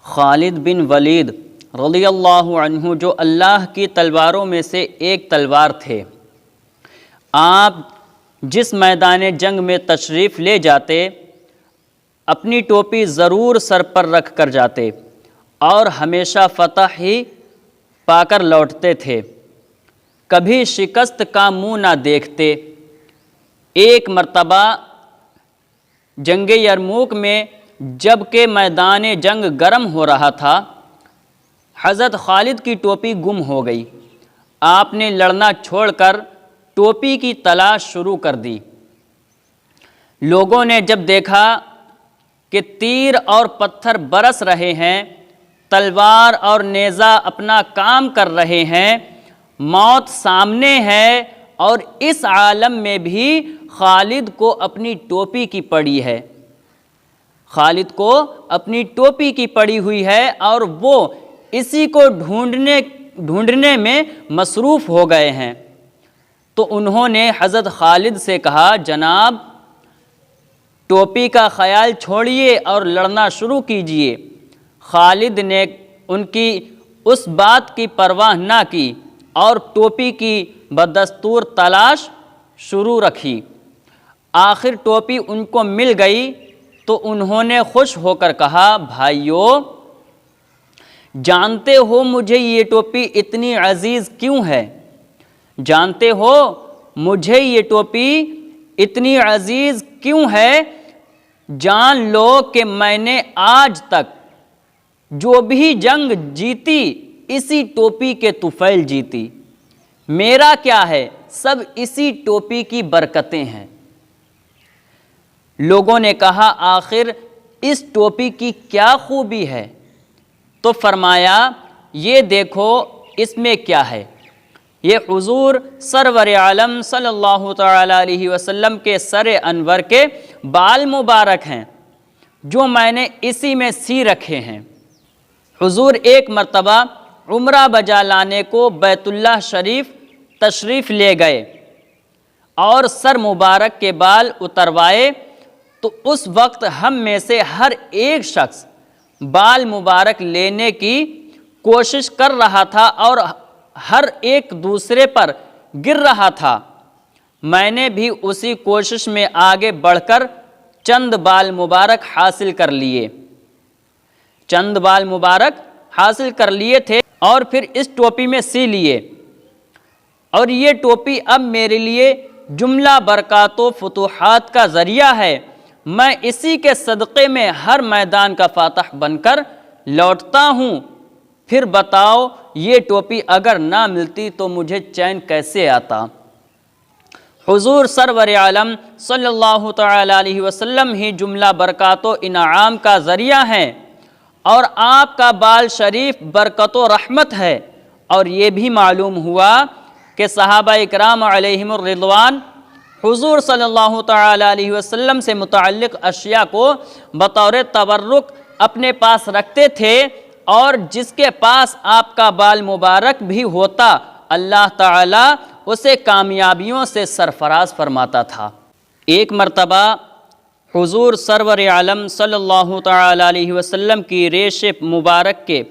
خالد بن ولید رضی اللہ عنہ جو اللہ کی تلواروں میں سے ایک تلوار تھے، آپ جس میدان جنگ میں تشریف لے جاتے اپنی ٹوپی ضرور سر پر رکھ کر جاتے اور ہمیشہ فتح ہی پا کر لوٹتے تھے، کبھی شکست کا منہ نہ دیکھتے۔ ایک مرتبہ جنگ یرموک میں جب کہ میدان جنگ گرم ہو رہا تھا، حضرت خالد کی ٹوپی گم ہو گئی۔ آپ نے لڑنا چھوڑ کر ٹوپی کی تلاش شروع کر دی۔ لوگوں نے جب دیکھا کہ تیر اور پتھر برس رہے ہیں، تلوار اور نیزہ اپنا کام کر رہے ہیں، موت سامنے ہے، اور اس عالم میں بھی خالد کو اپنی ٹوپی کی پڑی ہے، خالد کو اپنی ٹوپی کی پڑی ہوئی ہے اور وہ اسی کو ڈھونڈنے میں مصروف ہو گئے ہیں، تو انہوں نے حضرت خالد سے کہا، جناب ٹوپی کا خیال چھوڑیے اور لڑنا شروع کیجیے۔ خالد نے ان کی اس بات کی پرواہ نہ کی اور ٹوپی کی بدستور تلاش شروع رکھی۔ آخر ٹوپی ان کو مل گئی تو انہوں نے خوش ہو کر کہا، بھائیو جانتے ہو مجھے یہ ٹوپی اتنی عزیز کیوں ہے؟ جانتے ہو مجھے یہ ٹوپی اتنی عزیز کیوں ہے؟ جان لو کہ میں نے آج تک جو بھی جنگ جیتی اسی ٹوپی کے طفیل جیتی، میرا کیا ہے، سب اسی ٹوپی کی برکتیں ہیں۔ لوگوں نے کہا، آخر اس ٹوپی کی کیا خوبی ہے؟ تو فرمایا، یہ دیکھو اس میں کیا ہے، یہ حضور سرور عالم صلی اللہ تعالی علیہ وسلم کے سر انور کے بال مبارک ہیں جو میں نے اسی میں سی رکھے ہیں۔ حضور ایک مرتبہ عمرہ بجا لانے کو بیت اللہ شریف تشریف لے گئے اور سر مبارک کے بال اتروائے، تو اس وقت ہم میں سے ہر ایک شخص بال مبارک لینے کی کوشش کر رہا تھا اور ہر ایک دوسرے پر گر رہا تھا۔ میں نے بھی اسی کوشش میں آگے بڑھ کر چند بال مبارک حاصل کر لیے، چند بال مبارک حاصل کر لیے تھے اور پھر اس ٹوپی میں سی لیے، اور یہ ٹوپی اب میرے لیے جملہ برکات و فتوحات کا ذریعہ ہے۔ میں اسی کے صدقے میں ہر میدان کا فاتح بن کر لوٹتا ہوں۔ پھر بتاؤ یہ ٹوپی اگر نہ ملتی تو مجھے چین کیسے آتا؟ حضور سرور عالم صلی اللہ تعالی علیہ وسلم ہی جملہ برکات و انعام کا ذریعہ ہیں، اور آپ کا بال شریف برکت و رحمت ہے۔ اور یہ بھی معلوم ہوا کہ صحابہ اکرام علیہم الرضوان حضور صلی اللہ تعالی علیہ وسلم سے متعلق اشیاء کو بطور تبرک اپنے پاس رکھتے تھے، اور جس کے پاس آپ کا بال مبارک بھی ہوتا اللہ تعالیٰ اسے کامیابیوں سے سرفراز فرماتا تھا۔ ایک مرتبہ حضور سرور عالم صلی اللہ تعالی علیہ وسلم کی ریش مبارک کے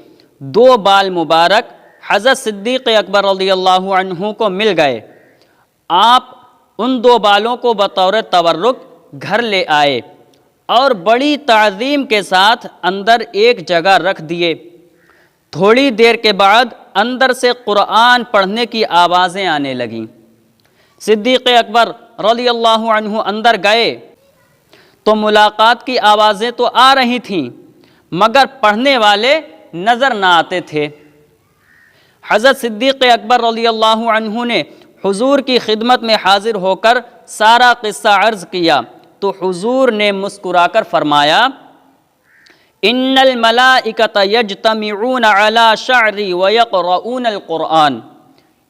2 بال مبارک حضرت صدیق اکبر رضی اللہ عنہ کو مل گئے۔ آپ ان 2 بالوں کو بطور تبرک گھر لے آئے اور بڑی تعظیم کے ساتھ اندر ایک جگہ رکھ دیے۔ تھوڑی دیر کے بعد اندر سے قرآن پڑھنے کی آوازیں آنے لگیں۔ صدیق اکبر رضی اللہ عنہ اندر گئے تو ملاقات کی آوازیں تو آ رہی تھیں، مگر پڑھنے والے نظر نہ آتے تھے۔ حضرت صدیق اکبر رضی اللہ عنہ نے حضور کی خدمت میں حاضر ہو کر سارا قصہ عرض کیا، تو حضور نے مسکرا کر فرمایا، ان الملائکۃ یجتمعون علی شعری ویقرؤون القرآن،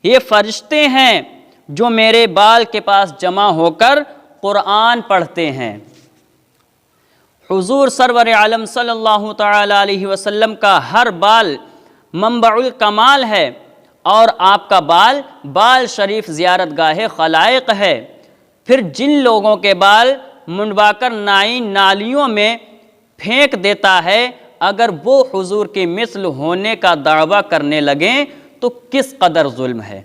یہ فرشتے ہیں جو میرے بال کے پاس جمع ہو کر قرآن پڑھتے ہیں۔ حضور سرور عالم صلی اللہ تعالی علیہ وسلم کا ہر بال منبع الکمال ہے، اور آپ کا بال شریف زیارت گاہ خلائق ہے۔ پھر جن لوگوں کے بال منڈوا کر نالیوں میں پھینک دیتا ہے، اگر وہ حضور کے مثل ہونے کا دعویٰ کرنے لگیں تو کس قدر ظلم ہے۔